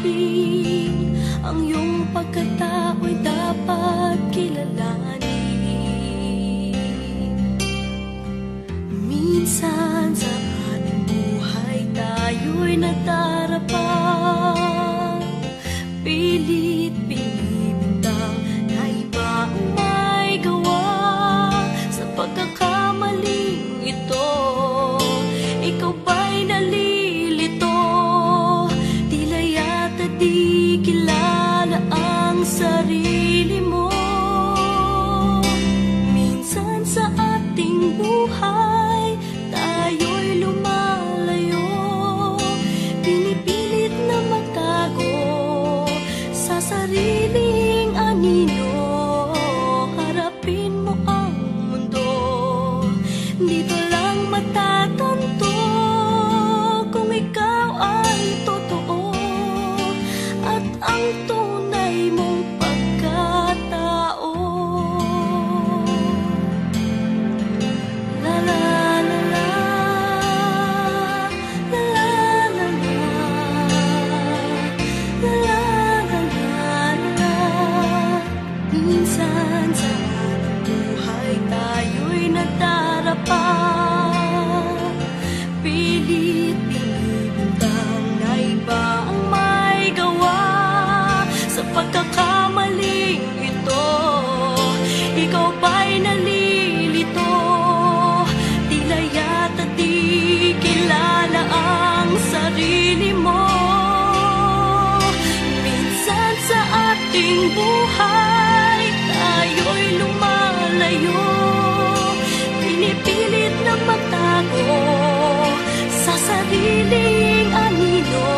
rin ang iyong pagkatao'y dapat kilalanin. Minsan sa ating buhay tayo'y nadarapa, pilit binibintang na iba ang may gawa. Sa pagkakamaling ito, ikaw ba'y nalilito? Tila yata di kilala ang sarili mo. Minsan sa ating buhay tayo'y lumalayo, pinipilit na magtago sa sariling anino. Harapin mo ang mundo, dito lang matatanto kung ikaw ay totoo at ang tunay mong pagkatao. La la la la, la la la la, la la la la. Minsan sa ating buhay tayo'y nadarapa, pilit binibintang na iba ang may gawa. Sa pagkakamaling ito, ikaw ba'y nalilito? Tila yata di kilala ang sarili mo. Minsan sa ating buhay tayo'y lumalayo, pinipilit na magtago sa sariling anino.